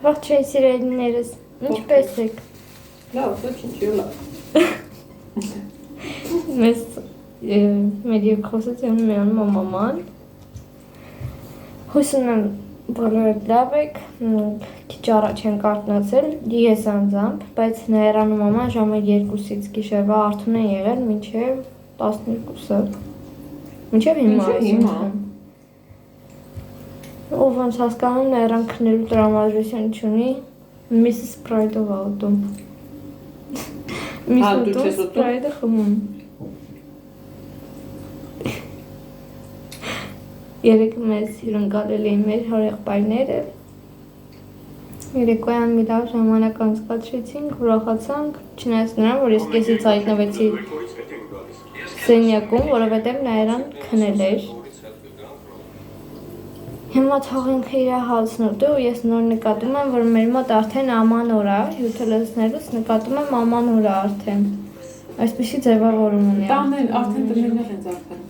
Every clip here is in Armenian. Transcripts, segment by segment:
Ողջույն սիրելիներս, ինչպես եք։ Լավ, ոչինչ, լավ։ Մեզ մեր երկխոսից եմ միան մաման։ Հուսում եմ բոլորդ լավ եք, քիչ առաջ են կարտնացել, ես անձամբ, բայց Նաիրանն ու մաման ժամը 2-ից գիշերվա արթուն են եղել մինչև 12-ը։ Մինչև հիմա։ Ով ոնց հասկանում Նաիրան քնելու տրամադրություն չունի, Mrs. Sprite-ով ա ուտում։ Mrs. Sprite-ը խմում։ Երեկ մեզ հյուրընկալել էին մեր հորեղբայրները։ Երեկոյան մի լավ ժամանակ անցկացրեցինք, ուրախացանք, չնայած նրան, որ ես կեսից հայտնվեցի սենյակում, որովհետև Նաիրան քնել էր։ Հիմա թողինքը իր հացն ուտի ու ես նոր նկատում եմ, որ մեր մոտ արդեն աման օր է, հյութը լցնելուց նկատում եմ աման օր է արդեն։ Այսպիսի ձևավորում ունի։ Տանեն, արդեն տններն են զարդարում։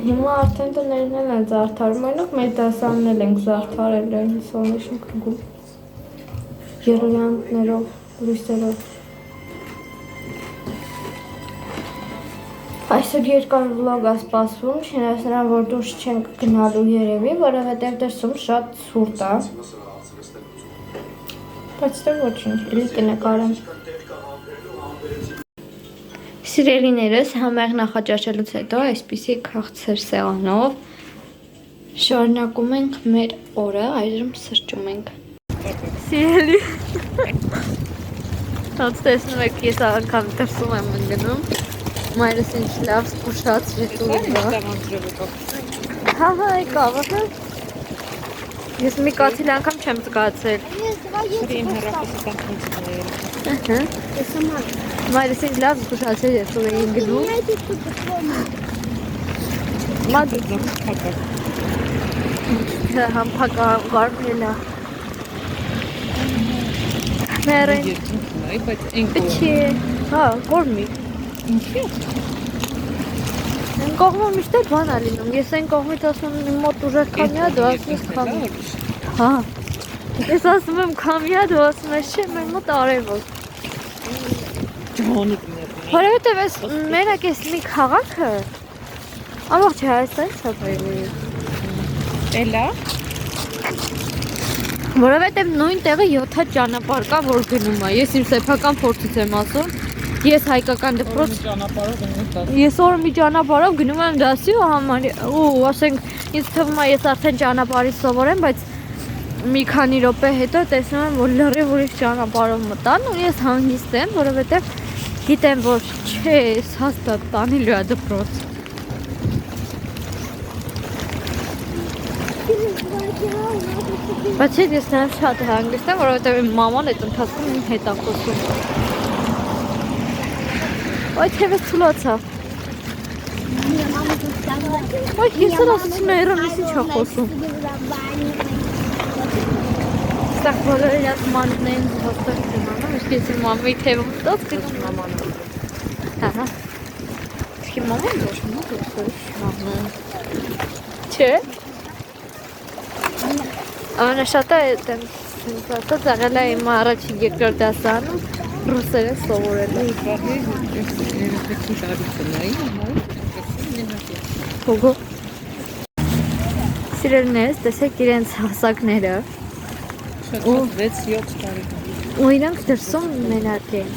Հիմա արդեն տներն են զարդարում, այնոք մեր դասանն էլ ենք զարդարել են սոնեշն կգում։ Երոլյանտներով, լույսերով։ Այսօր երկար վլոգ է սպասվում, չնայած նրան, որ դուրս չենք գնալու երևի, որովհետև դրսում շատ ցուրտ է։ Բայց դեռ ոչինչ, էլի կնկարեմ։ Սիրելիներս, համեղ նախաճաշելուց հետո այսպիսի քաղցր սեղանով շարունակում ենք մեր օրը, այժմ սրճում ենք։ Սիրելի։ Ոնց տեսնում եք, ես անգամ դրսում եմ ընկնում։ Մայրս ինչ լավ զգուշած ժետուրը։ Հա, եկավ, ահա։ Ես մի կաթիլ անգամ չեմ զգացել։ Իմ հեռախոսը կանխնցնել։ Ահա։ Մայրս ինչ լավ զգուշած ժետուրը էին գնում։ Մադը փակակ։ համ փակարգարմելա։ Մերեն։ Բայց այն Չի, հա, կորմի։ ինչի՞։ Այն կողմը միշտ էլ բան է լինում, ես այն կողմից ասում եմ իմ մոտ ուժեղ քամիա, դու ասում ես քամի։ Հա, ես ասում եմ քամիա, դու ասում ես չէ, մեր մոտ արևոտ։ Ջանիք Որովհետև ես մենակ ես մի քաղաքը, ամբողջ Հայաստանից է բերվի։ Էլա։ Որովհետև նույն տեղը 7 ճանապարհ կա, որ գնում է, ես իմ սեփական փորձից եմ ասում, ես հայկական դպրոց Ես օր մի ճանապարհով գնում եմ դասի ու ասենք ինձ թվում է ես արդեն ճանապարհից սովորեմ, բայց մի քանի րոպե հետո տեսնում եմ, որ լրիվ ուրիշ ճանապարհով մտան ու ես հանգիստ եմ, որովհետև գիտեմ, որ չէ, ես հաստատ տանելու է դպրոց։ Բայց ես նրան շատ հանգիստ եմ, որովհետև իմ մաման այդ ընթացքում իմ հետ է խոսում։ Ոյ թևս ցլոցավ։ Ոյ ես ասում եմ իրենից ինչ է խոսում։ Ստակ բոլորը իրաց մանուկներին հաստատ դիմանում, իսկ ես իմ մամայի թևում ստոց գնում մաման։ Ահա։ Իսկ իմ մաման ոչ մոտ է մաման։ Չէ։ Ամենաշատը այդտեղ եղել է իմ առաջին երկրորդ դասարանում ռուսերեն սովորել։ Հոգո։ Սիրելիներս, տեսեք իրենց հասակները։ Ու 6-7 տարեկան։ Ու իրանք դրսում մենակ են։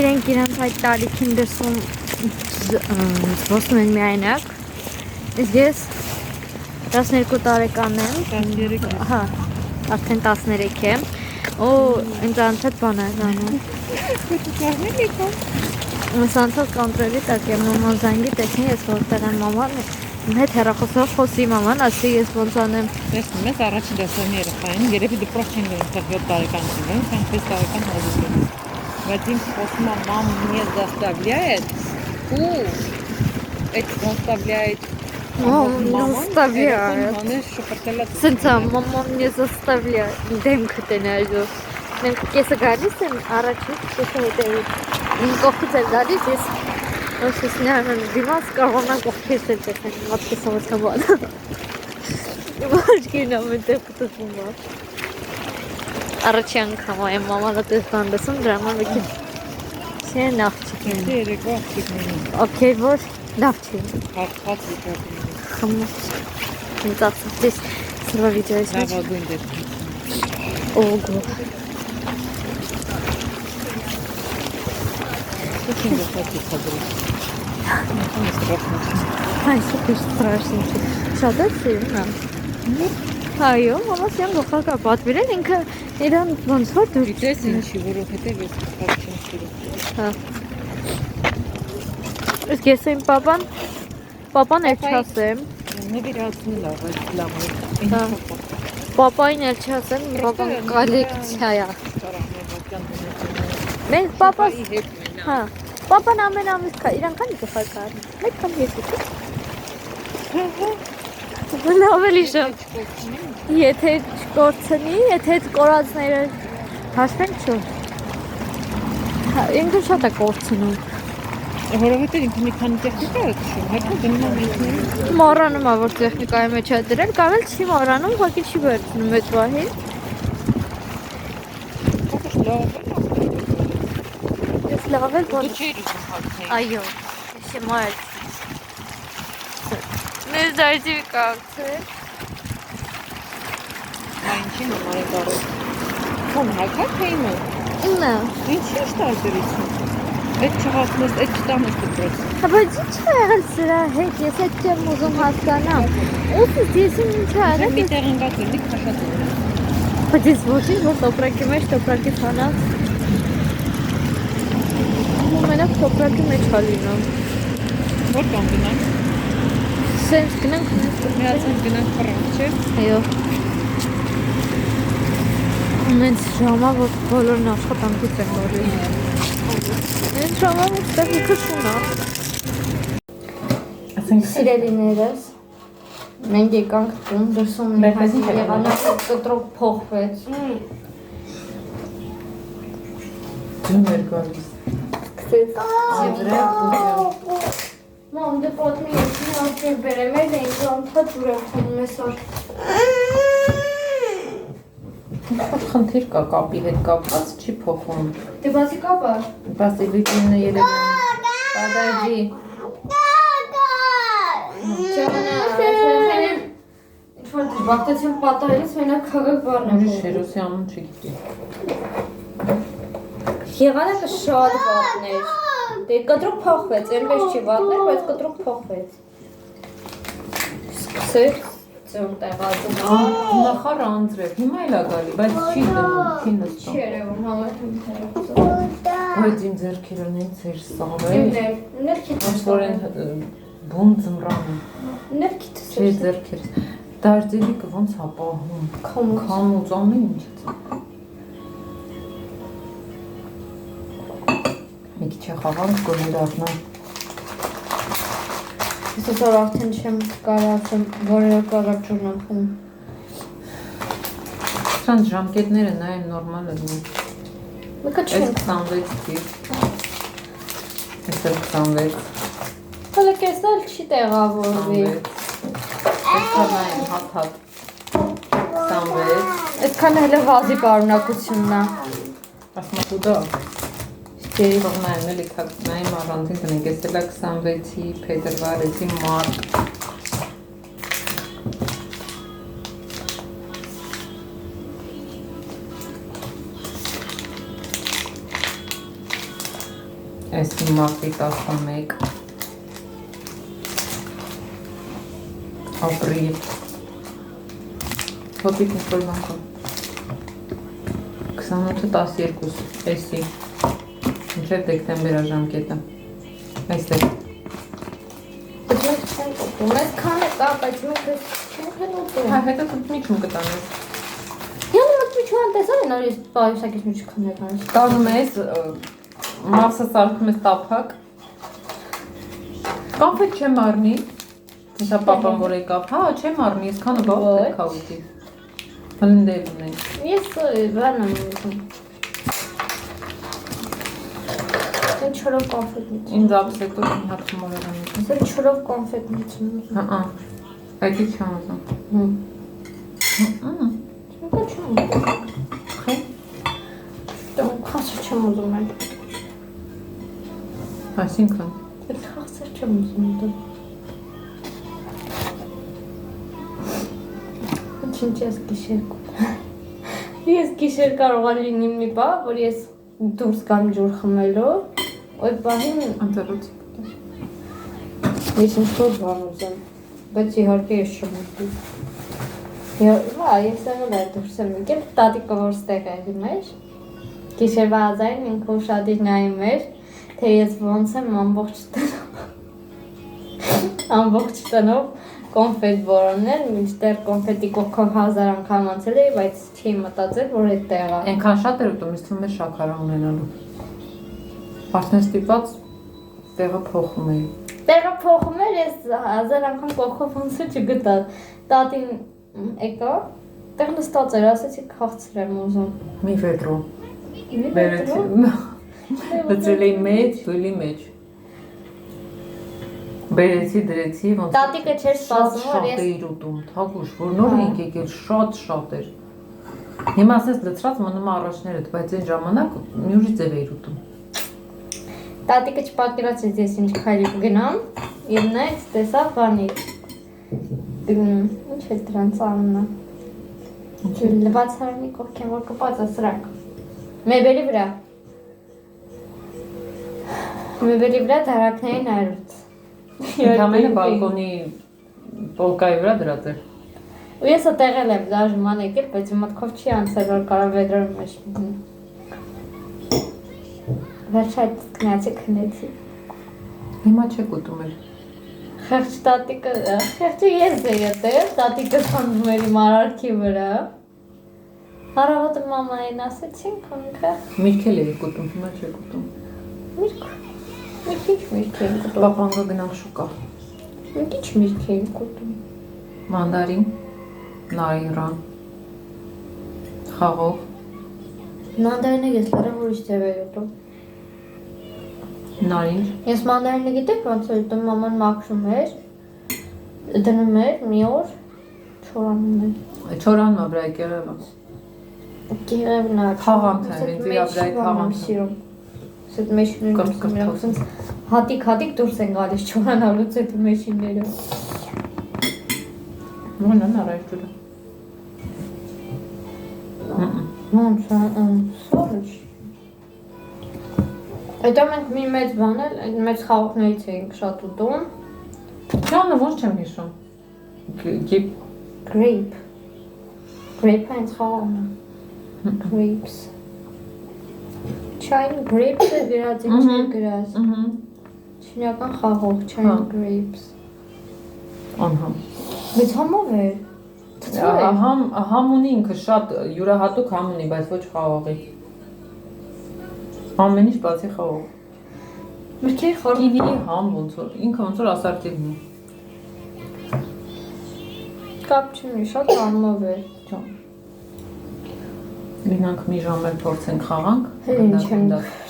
Իրենք իրանք այդ տարիքին դրսում զբոսնում են միայնակ։ Իսկ ես 12 տարեկան եմ։ 13 Հա, արդեն 13 եմ։ Ու ինձ անցած բան է անում։ Ինձ անցած կոնտրոլի տակ եմ մաման զանգի տեսնի ես որտեղ եմ մաման իմ հետ հեռախոսով խոսի մաման ասի ես ոնց անեմ։ Տեսնում ես առաջին դասարանի երեխային, երևի դպրոց չեն գնում 7 տարեկան չեն, 5 տարեկան հազիվ։ Բայց ինձ խոսում եմ մամ мне заставляет ու այդ заставляет Սենց մամա мне заставляет դեմքը տենայդու մենք կեսը գալիս են առաջից կեսը հետևից իմ կողքից էլ գալիս ես ոնց ես նայում եմ դիմաց կարող եմ կողքից էլ տեսնել մոտ կեսը բան Մաշկին ամենտեղ պտվում է։ Առաջի անգամ այմ մաման ատես բան լսում, դրա համար մի քիչ չեն աղջիկ են։ Երեկո աղջիկն են։ Okay, որ լավ չի։ Հատված վիճակն են։ Խմոց։ Ինձ ասացիս սրվա վիդեոյից մեջ։ Լավագույն դեպքում։ Օգո։ Очень высокий подрыв. Ay, super strašný. Շատ է սիրուն է։ Այո, մամաս յան գլխար կա պատվիրել, ինքը իրան ոնց որ դուր։ Գիտես ինչի, որովհետև ես քիչ չեմ սիրում։ Հա։ Իսկ ես իմ պապան էլ չասեմ։ Նվիրացնի լավ, այս լավ է։ Հա։ Պապային էլ չասեմ, պապան կոլեկցիա է։ Մենք պապաս հա, պապան ամեն ամիս իրան քանի գլխար կա։ Մեկ կամ երկու։ Լավ էլի շա։ Եթե չկորցնի, եթե կորածները հաշվեն չո։ Ինքը շատ է կորցնում։ Որովհետև ինքը մի քանի տեխնիկա է քշում, հետո գնում է մեջը։ Մոռանում է, որ տեխնիկայի մեջ է դրել, կամ էլ չի մոռանում, ուղղակի չի վերցնում այդ բահին։ Ո՞չ լավ է։ Ես լավ էլ որ Դու չէիր ուզում հագնել։ այո, հիմա էլ։ Մեզ դարձի կացել։ Այնչին համար է կարող։ Ո՞մ հագած է իմը։ Իմը։ Ինչի՞ է տարբերություն։ Այդ չհասնես, այդ չտանես դպրոց։ Բայց ինչ է եղել սրա հետ, ես այդ չեմ ուզում հասկանամ։ Ուսից ես ինչ է Այդ եղել։ մի տեղնված էլի քաշած է։ Բայց ես ոչինչ որ տոպրակի մեջ տոպրակի փանած։ Ու մենակ տոպրակի մեջ է լինում։ Որ կամ գնանք։ Սենց գնանք Միացանք գնանք ֆրանկ, չէ՞։ այո։ Մենց ժամա որ բոլորն աշխատանքից են գալիս։ Մենց ժամա որ ստեղի քշուն է։ Ասենք Սիրելիներս մենք եկանք տուն դրսում մի հազի եղանակ կտրոք փոխվեց։ Ձուն էր գալիս։ Սկսեց Ձրև Մամ դե պատմի ես մի ակեր բերեմ էլ էինք անդհատ դուր եմ խոնում այսօր։ խնդիր կա կապի հետ կապված, չի փոխում։ Դե բացի կապա։ Բասիլիկինը երևում։ Պատաժի։ Ինչ-որ դժբախտություն պատահելիս մենակ քաղաք բառն Ուրիշ է։ Շերոսի անուն չգիտի։ Եղանակը շատ վատներ։ Դե կտրուկ փոխվեց, այնպես չի վատներ, բայց կտրուկ փոխվեց։ Սկսեց ձուն տեղածում։ Նախար անձրև, հիմա էլ է գալի, բայց չի դնում, չի Չի նստում։ երևում համարում։ Բայց իմ ձերքերն են ծեր սավ է։ Ներքիտ Ոնց որ են բուն ձմրանը։ Ներքիտ Չէ ձերքերս։ Դարձելիքը ոնց է պահում։ Քամուց ամեն ինչից։ Մի քիչ է խաղանք գոներ առնամ։ Ես այսօր արդեն չեմ կարացեմ, որ կարաչուրն եմ խում։ Սրանց ժամկետները նայեմ նորմալ է լինում։ Մեկը Այս չեմ։ 26 դիր։ Այսօր 26։ Հələ կեսնել չի տեղավորվի։ Այսքան նայեմ հատ-հատ։ 26։ Այսքան հələ վազի պարունակությունն է։ Ասմա կուդա։ Ստերի վղնայում էլի կակ նայեմ առանձին տնենք, ես էլա 26-ի փետրվարեցի մարդ։ Այսի մարտի 11 ապրիլ Հոպիկ ինչ-որ բանքով 28-12 էսի Մինչև դեկտեմբեր ժամկետը Այստեղ Բայց մենք չենք ուտում, այս քանը կա, բայց մենք չենք էլ ուտում։ Հա, հետո միջում կտանես Յանը մտմիջման տեսար են, որ ես պայուսակից միջ քննականից։ Կանում ես, մասը սարքում ես տափակ Կամպետ չեմ արնի Հեսա պապան որ եկավ, հա չեմ արնի, ես քանը բաղ դեպքա ուտի Հլնդել ունենք Ես բան եմ ուտում։ Ես չորով կոնֆետ միցում։ Ինձ ապսետով իմ հատում օրերան ուտում Ես չորով կոնֆետ միցում։ Հա, այդի չեմ ուզում Չունի չեմ ուզում։ Դու խասը չեմ ուզում եմ։ Այսինքն Խասը չեմ ուզում դու։ Ինչ ես գիշեր կուտ։ Ես գիշեր կարող եմ լինի մի բա, որ ես դուրս գամ ջուր խմելու, այդ բանին անտերոց։ Ես ինչ-որ բան ուզեմ, բայց իհարկե ես չեմ ուզում։ Ես եղել է դուրս եմ եկել, տատիկը որ ստեղ է մեր, գիշերվա ազային ինքը ուշադիր նայում էր, թե ես ոնց եմ ամբողջ տնով կոնֆետ որոնել, մինչդեռ կոնֆետի կողքով 1000 անգամ անցել էի, բայց չի մտածել, որ այդտեղ է։ Այնքան շատ էր ուտում, ինձ թվում է շաքար ունենալու։ Արդեն ստիպված տեղը փոխում էի։ Տեղը փոխում էր, ես 1000 անգամ կողքով ոնց չգտա։ Տատին եկա, տեղ նստած էր, ասեցի քաղցր եմ ուզում։ Մի վետրո։ Բերեցի։ Դրել էի մեջ, դույլի մեջ։ Բերեցի, դրեցի, ոնց Տատիկը չէր սպասում, որ շատ էիր ուտում, թագուշ, որ նոր էինք եկել, շատ էր։ Հիմա ասես լցրած մնում առաջներդ, բայց այն ժամանակ մի ուրիշ ձև էիր ուտում։ Տատիկը չպատկերացրեց ես ինչ քայլի գնամ, եւ նայեց տեսա բանի։ Ինչ է դրանց անունը։ Լվացարանի կողքին որ կպած է սրանք։ Մեբելի վրա դարակների նայրուց։ Ընդամենը բալկոնի պոլկայի վրա դրած էր։ Ու ես ատեղել եմ դաժման եկել, բայց մտքով չի անցել, որ կարող վեդրոյի մեջ լինի։ Վերջ այդ կնացի քնեցի։ Հիմա չեք ուտում էլ։ Խեղճ տատիկը, խեղճը ես էի ատեղ, տատիկը քանդում էր իմ արարքի վրա։ Առավոտը մամային ասեցինք, ինքը։ Միրգ էլ էիք ուտում, հիմա չեք ուտում։ Միրգ ինչ միրգ էինք ուտում։ Պապան գնանք շուկա։ Մենք ինչ միրգ էինք ուտում։ Մանդարին, նարինջան, խաղող։ Մանդարինը ես լրիվ ուրիշ ձև էի ուտում։ Նարինջ։ Ես մանդարինը գիտեք ոնց էր ուտում, մաման մաքրում էր, դնում էր մի օր, չորանում էր։ Չորանն վրա եկեղևը։ Գեղևն է։ Թաղանթ է, ինձ իր վրա թաղանթ է։ Սեդ մեջին հատիկ դուրս են գալիս չորանալուց այդ մեջինները։ Ոնց արայր ջուրը։ Ոնց։ Այդա մենք մի մեծ բան էլ, այդ մեծ խաղողներից էինք շատ ուտում։ Ճանը ոնց չեմ հիշում։ Grape։ Grape-ը ինձ խաղողն է։ Grapes։ Chine grapes-ը գրած, ինչ է գրած։ Չինական խաղող, chine grapes։ Անհամ։ Բայց համով է։ Համ ունի ինքը շատ յուրահատուկ համ ունի, բայց ոչ խաղողի։ Ամեն ինչ բացի խաղող։ Մրգերի խոր Կիվիի համ ոնց որ, ինքը ոնց որ ասարտիվն է։ կապ չունի, շատ համով է։ Գնանք մի ժամ էլ փորձենք խաղանք։ Ինչ եմ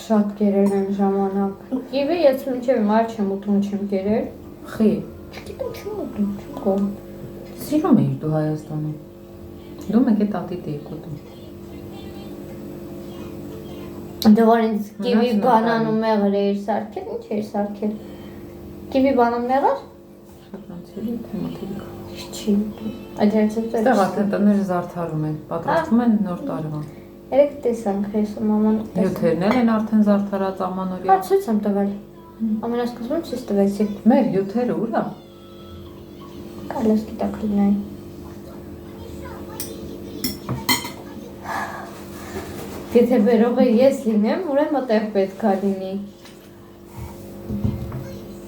շատ կերել են ժամանակ։ Կիվի ես մինչև մար չեմ ուտում, չեմ կերել։ Խի։ Չգիտեմ, չեմ ուտում, չեմ կողմ։ Սիրում էիր դու Հայաստանում։ Դու մեկ է տատիդ էիք ուտում։ Դու որ ինձ կիվի բանան ու մեղր էիր սարքել, ինչ էիր սարքել։ Կիվի բանան մեղր։ Շատ անցելի թեմատիկ։ Չի ուտում։ Այդ երեցից էլ։ Ստեղ արդեն տները զարդարում են, պատրաստում են նոր տարվան։ Երեք տեսանք ես ու մաման տեսանք։ Հյութերն էլ են արդեն զարդարած ամանորյա։ Հա ցույց եմ տվել։ Ամենասկզբում ցույց տվեցի։ Մեր հյութերը ուր է։ Կարելի գիտակ լինի։ Եթե վերողը ես լինեմ, ուրեմն այդտեղ պետք է լինի։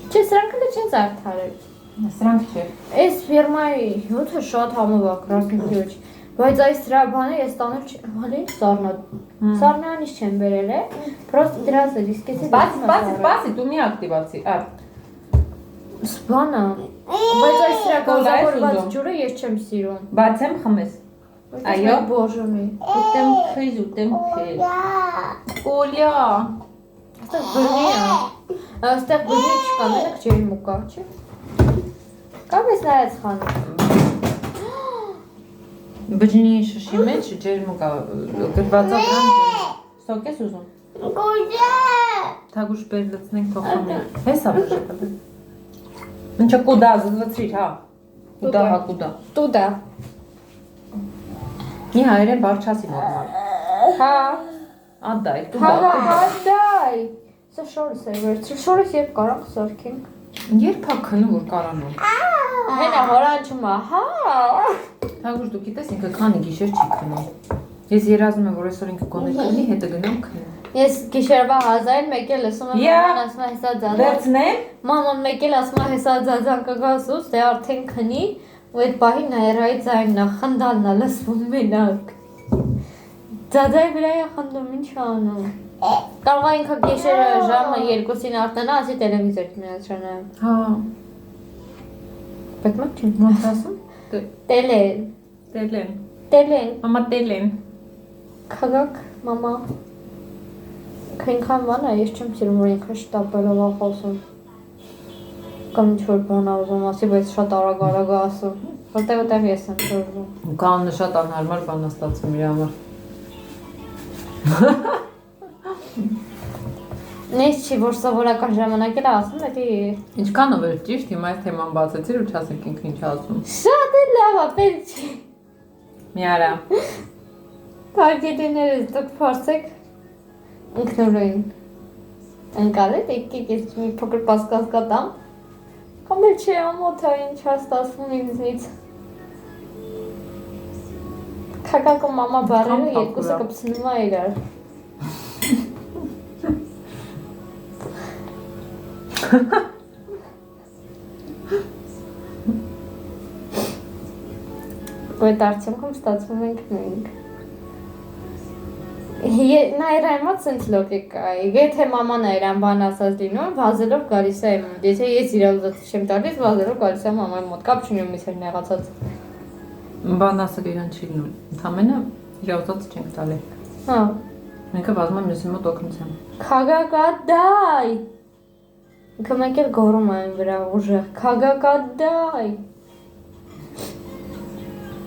Չէ, սրանք էլ չեն զարդարել։ Սրանք չէ։ Այս ֆիրմայի հյութը շատ համով է, կրասնիկիոչ։ Բայց այս դրա բանը ես տանել չեմ, հալի սառնա։ Սառնանից չեմ բերել է։ Պրոստը դրանց էլ իսկ էսի։ Բացի, դու մի ակտիվացի, ա։ Սպանը։ Բայց այս դրա գազավորված ջուրը ես չեմ սիրում։ Բացեմ խմես։ Այո, բոժոմի։ Ուտեմ խեզ։ Կոլյա։ Այստեղ բրնի է։ Այստեղ բրնի չկա, մենակ ջերի մուկա, չէ։ Կամ ես նայած խանում։ Բջնի շշի մեջ ջերմուկ գրվածա վրան սոկ ես ուզում։ Թագուշ բեր լցնենք թողնի։ Հեսա բժշկը։ Ինչա կուդա զզվցրիր, հա։ Կուդա, հա կուդա։ Տուդա։ Մի հայերեն բարչասի նորմալ։ Հա։ Ադայ, Հա, կուդա։ դայ։ Սա շորս է վերցրու, շորս երբ կարանք սարքենք։ Երբ հա քնում որ կարանում։ Հենա հորանչում է, հա։ Թագուշ դու գիտես ինքը քանի գիշեր չի քնում։ Ես երազում եմ որ այսօր ինքը գոնե քնի, հետը գնամ քնեմ։ Ես գիշերվա 1000-ին մեկ էլ ասում եմ մաման ասում է հեսա ձազան։ Վերցնեմ։ Մաման մեկ էլ ասում է հեսա ձազան կգասուս, դե արդեն քնի, ու այդ պահին նայրայի ձայնն է, խնդալն է լսվում մենակ։ Ձազայի վրա է խնդում, ինչ անում։ Կարող է ինքը գիշերը ժամը 2-ին արթնանա, ասի տելևիզոր կմիացրանա։ Հա։ Պետք է չի։ Ոնց ասում։ Տելեն։ Տելեն։ Տելեն։ Մամա տելեն։ Քաղաք, մամա։ Քնքան բան է, ես չեմ սիրում որ ինքը շտապելով է խոսում։ Կամ ինչ-որ բան ուզում ասի, բայց շատ արագ է ասում։ Որտեղ ես եմ շորվում։ Կանն շատ անհարմար բան է ստացվում իր համար։ Նես չի, որ սովորական ժամանակ էլ ասում, էդի… Ինչքանով էր ճիշտ, հիմա այս թեման բացեցիր ու չասենք ինքը ինչ ասում։ Շատ էլ լավ է, պետք չի։ Մի արա։ Թարգետիներս դուք փորձեք ինքնուրույն ընկալեք, եկեք ես մի փոքր պասկաս կտամ։ Կամ էլ չի ամոթ է, ինչ է ստացվում ինձնից։ Քակակ ու մամա բառերը երկուսը կպցնում է իրար։ Այդ արդյունքում ստացվում ենք մենք։ Նայրայմաց ինձ լոգիկա է, եթե մաման այրան բան ասած լինում, վազելով գալիս է իմ մոտ, եթե ես իրա ուզածի չեմ տալիս, վազելով գալիս է մամայի մոտ, կապ չունի ումից էր նեղացած։ Բան ասել իրան չի լինում, ընդամենը իրա ուզածը չենք տալի։ Հա։ Մենքը վազում եմ մյուսի մոտ օգնության։ Քագակադայ։ Ինքը մենք էլ գոռում այն վրա ուժեղ, քագակադայ։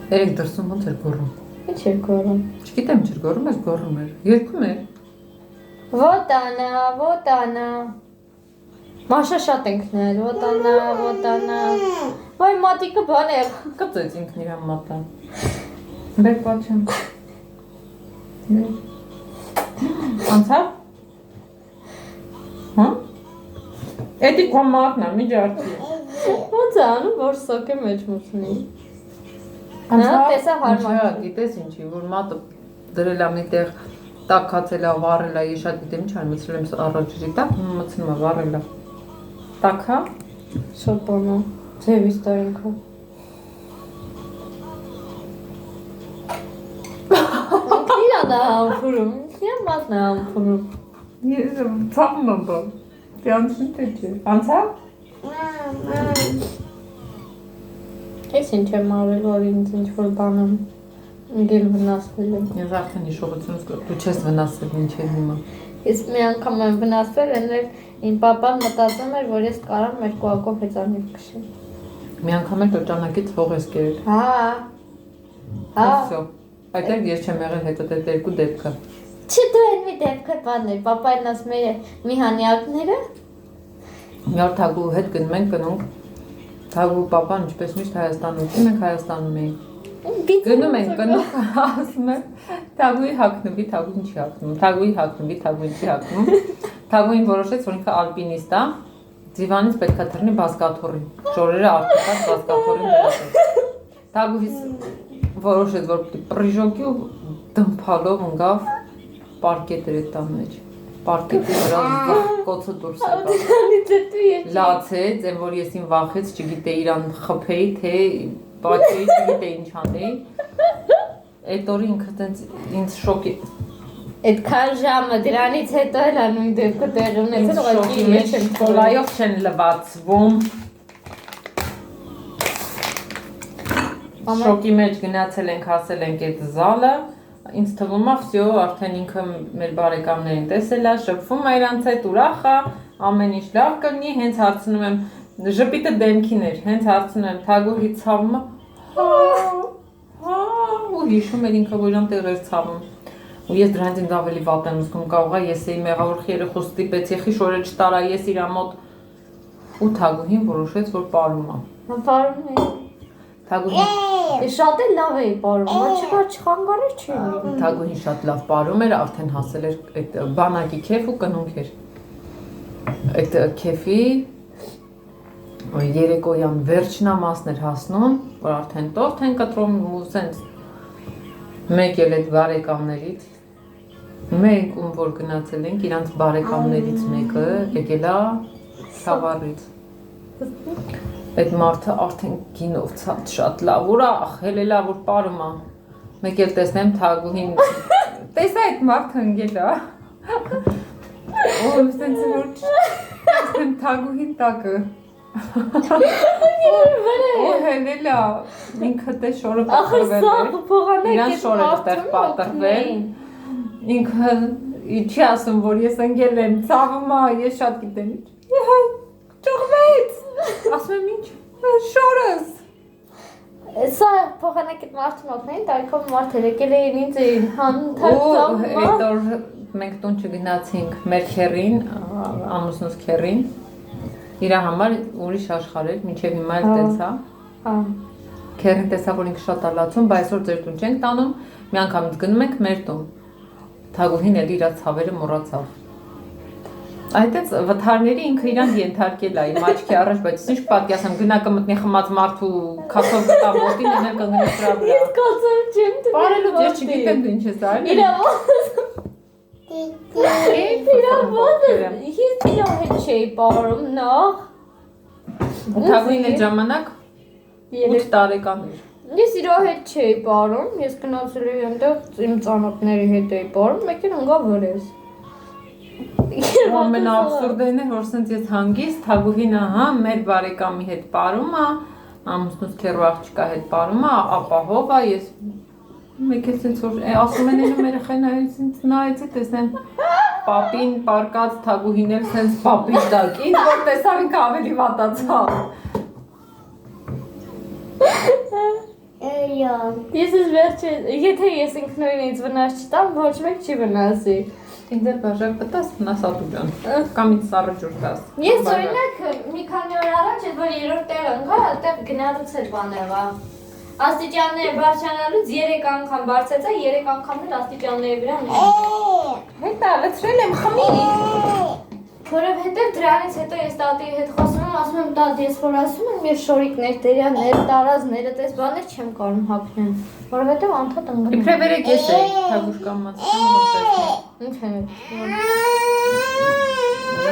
Երեք դրսում ոնց էր գոռում։ Ինչ էր գոռում։ Չգիտեմ ինչ էր գոռում, այս գոռում էր։ Երգում էր։ Վոտանա։ Մաշա շատ ենք նայել, վոտանա։ Վայ մատիկը բան է։ Կծեց ինքն իր մատը։ Բեր պաչեմ։ Անցա։ Հա։ Էդի կոմատն է, մի ջարդի։ Ոնց է անում, որ սոկը մեջ մուծնի։ Անցա, տեսա հարմար։ գիտես ինչի, որ մատը դրել է միտեղ տակացել է, վառել է, ես շատ գիտեմ ինչ եմ մցրել եմ առաջի տակ, մցնում է, վառել է։ Տակա։ Շատ բան է, ձևից տարինքով։ Ինքնիան է համբուրում, ինքնիան մատն է համբուրում։ Ես եմ ծաղում եմ բան, դյանցին թե չէ, անցա։ Ես ինչ եմ արել, որ ինձ ինչ-որ բանում ընգել վնասվել եմ։ Ես արդեն հիշողությունս կոր, դու չես վնասել ինչ էր հիմա։ Ես մի անգամ եմ վնասվել, էնել իմ պապան մտածում էր, որ ես կարամ մեր կուակով հեծանիվ կշեմ։ Մի անգամ էլ տոճանակից հող ես կերել։ Հա։ Всё։ Այդտեղ ես չեմ եղել հետո այդ երկու դեպքը։ Չի դու են մի դեպքը բաներ, պապային ասում էր մի հանյակները։ Մի օր Թագու հետ գնում ենք գնանք։ Թագու պապան ինչպես միշտ Հայաստանում, մենք Հայաստանում էինք։ Գնում ենք, ասում եմ, Թագուի հագնվի, Թագուին չի հագնում, Թագուի հագնվի, Թագուին չի հագնում։ Թագուին որոշեց, որ ինքը ալպինիստ է, դիվանից պետք է թռնի բազկաթոռին, շորերը արտակած բազկաթոռին դրած։ Թագուհիս որոշեց, որ պրիժոկի ու դմփալով ընկավ պարկետեր այդ տան մեջ։ Պարկետի վրա կոցը դուրս եկավ։ Լացեց, այն որ ես ին վախեց, չգիտեի իրան խփեի, թե բացեի, չգիտեի ինչ անեի։ Այդ օրը ինքը տենց ինձ շոկի։ Այդքան ժամը դրանից հետո էլ նույն դեպքը տեղի ունեցել, շոկի մեջ եմ կոլայով չեն լվացվում։ Շոկի մեջ գնացել ենք, հասել ենք այդ զալը, ինձ թվում է, всё, արդեն ինքը մեր բարեկամներին տեսել է, շփվում է իրանց հետ, ուրախ է, ամեն ինչ լավ կլինի, հենց հարցնում եմ, ժպիտը դեմքին էր, հենց հարցնում եմ, Թագուհի ցավում է, հա, հիշում էր ինքը որ իրան տեղեր ցավում։ Ու ես դրանից ինձ ավելի վատ եմ զգում, կարող է ես էի մեղավոր երեխու ստիպեցի խիշորը չտարա, ես իր մոտ ու Թագուհին որոշեց, որ պարում է։ Պարում է։ Թագուհին Շատ է լավ է պարում, բայց չկա չխանգարի չի։ Թագուհին շատ լավ պարում էր, արդեն հասել էր այդ բանակի քեֆ ու կնունք էր։ Այդ քեֆի երեկոյան վերջնամասն էր հասնում, որ արդեն տորթ են կտրում ու սենց մեկ էլ այդ բարեկամներից մենք ում որ գնացել ենք իրանց բարեկամներից մեկը եկել է Սավառից այդ մարդը արդեն գինով շատ լավ ուրախ հելելա որ պարում է մեկ էլ տեսնեմ Թագուհին տեսա այդ մարդը ընկել է ու սենց որ տեսնեմ Թագուհին տակը ու հելելա ինքը դե շորը պատրվել էր իրան շորը տեղ պատրվել ինքը չի ասում որ ես ընկել եմ ցավում է ես շատ գիտեմ ճողվեց ասում եմ ինչ շորս Սա փոխանակիտ մարդուն օգնեն տարիքով մարդեր եկել էին ինձ հանդարտում այդ օր մենք տուն չգնացինք մեր քերին ամուսնուս քերին իր համար ուրիշ աշխարհ էր մինչև հիմա էլ տեսա քերին տեսա որ ինքը շատ ալացում բայց այսօր ձեր տուն չենք տանում մի անգամ գնում ենք մեր տուն Թագուհին էլ իր ցավերը մոռացավ Այդտենց վթարների ինքը իրան ենթարկել է իմ աչքի առաջ, բայց ինչ պատկասեմ գնակը մտնի խմած մարդու քասով գտա ոտին ենել կգնի դրա վրա։ Ես կացեմ չեմ դու։ Բարելուց ես չգիտեմ դու ինչ ես արել։ Ես իր հետ չէի պարում նախ։ Թագուհին այդ ժամանակ 8 տարեկան էր։ Ես իր հետ չէի պարում, ես գնացել էի այնտեղ իմ ծանոթների հետ էի պարում, մեկին ընկավ վրես։ Ամենաաբսուրդն է, որ սենց ես հանգիստ Թագուհին ահա մեր բարեկամի հետ պարում է, ամուսնուս քերու աղջկա հետ պարում է, ապահով է, ես մեկ էլ սենց որ ասում են էլում երեխային սենց նայեցի, տեսնեմ պապին պարկած Թագուհին էլ սենց պապի տակին, որ տեսավ ինքը ավելի վատացավ։ Ես ես վերջը, եթե ես ինքնուրույն ինձ վնաս չտամ, ոչ մեկ չի վնասի։ Ինձ էլ բաժակ պտաս վնասատու ջան, կամ ինձ սառը ջուր տաս։ Ես օրինակ մի քանի օր առաջ այդ որ երրորդ տեղ ընկա, այդտեղ գնալուց էր բան եղա։ Աստիճանները բարձրանալուց 3 անգամ բարձեցա, 3 անգամն էլ աստիճանների վրա ընկա։ Հետա լցրել եմ խմի։ Որովհետև դրանից հետո ես տատի հետ խոսում եմ, ասում եմ տատ ես որ ասում եմ ես շորիկներ, տերյաններ, տարազները, տես բաներ չեմ կարում հագնել, որովհետև անդադ ընկնում։ Իբրե վերեք ես է, թագուշ կամացում Ինչ է։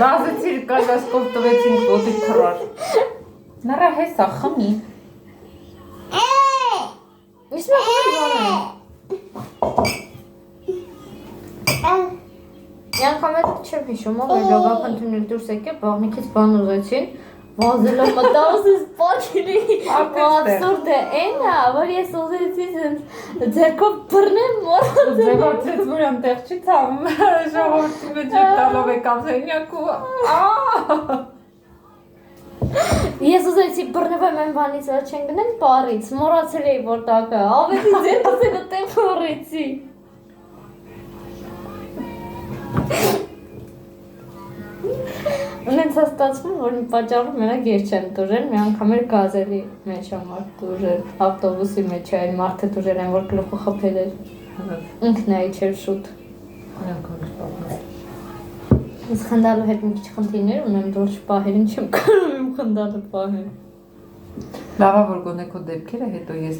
Վազեցիր կալասկով տվեցինք ոտի քրար։ Նրա հեսա խմի։ Իսկ մի բան է։ Յանկամ էլ չեմ հիշում, որ լոգապանթունել դուրս եկել, բաղնիքից բան ուզեցին, վազելը մտავს ես պաչինի, աբսուրդ է, էն է, որ ես ուզեցի ձերքով բռնեմ մորացել։ Ձևացեց, որ անտեղ չի ցավում, ժողովրդի մեջ տալով եկավ սենյակու, Ես ուզեցի բռնվեմ այն բանից, որ չեն գնեմ պարից, մորացել էի որ տակը, ավելի ձերքս էլ տեմ մորեցի։ Ունենց ստացվում, որ մի պատճառով մենակ ես չեմ տուժել, մի անգամ էր գազելի մեջ համար տուժել, ավտոբուսի մեջ այն մարդը տուժել են, որ գլուխը խփել էր, ինքն է իջել շուտ։ Ես խնդալու հետ մի քիչ խնդիրներ ունեմ, դուրս պահերին չեմ կարող իմ խնդալը պահել։ Լավա որ գոնե քո դեպքերը հետո ես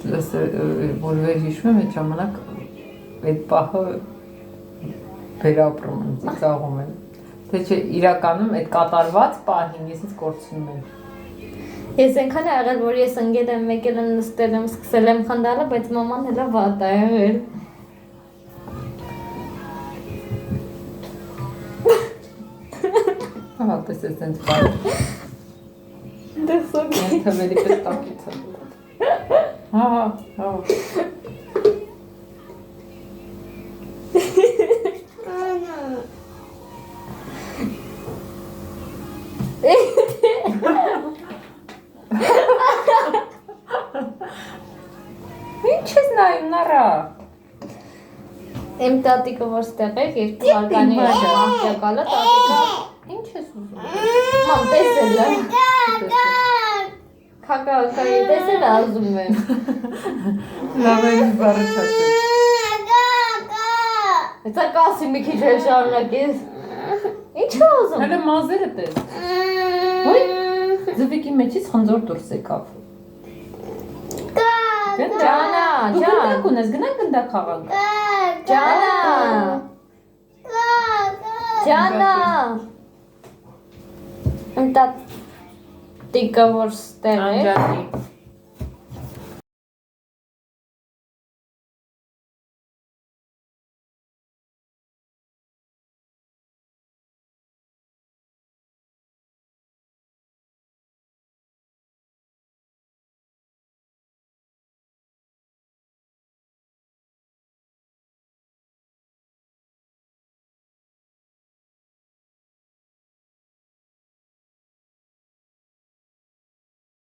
որևէ հիշում եմ այդ ժամանակ այդ պահը վերապրում եմ, ծիծաղում եմ։ Թե չէ իրականում այդ կատարված պահին ես ինձ կորցնում եմ։ Ես այնքան է եղել, որ ես ընկել եմ, եկել եմ, նստել եմ, սկսել եմ խնդալը, բայց մաման հելա վատ է եղել։ Ահա տեսես այնց բան։ Դե սոքի։ Այն թվերի պես տակից է։ Հա։ Ինչ ես նայում նրա։ Իմ տատիկը որ ստեղեք, երկու արկանի աղջակալը, տատիկը, ինչ ես ուզում։ Մամ, տեսել է։ Քակակայի տեսել է ազում եմ։ Լավ է բառը չասել։ Հետա կասի մի քիչ էլ շարունակես։ Ինչ է ուզում։ Հələ մազերը տես։ Ոյ, ձվիկի մեջից խնձոր դուրս եկավ։ Ջանա, ջան։ Գնդակ ունես, գնանք գնդակ խաղանք։ Ջանա։ Ջանա։ Իմ տատիկը որ ստեղ է։ Անջատի։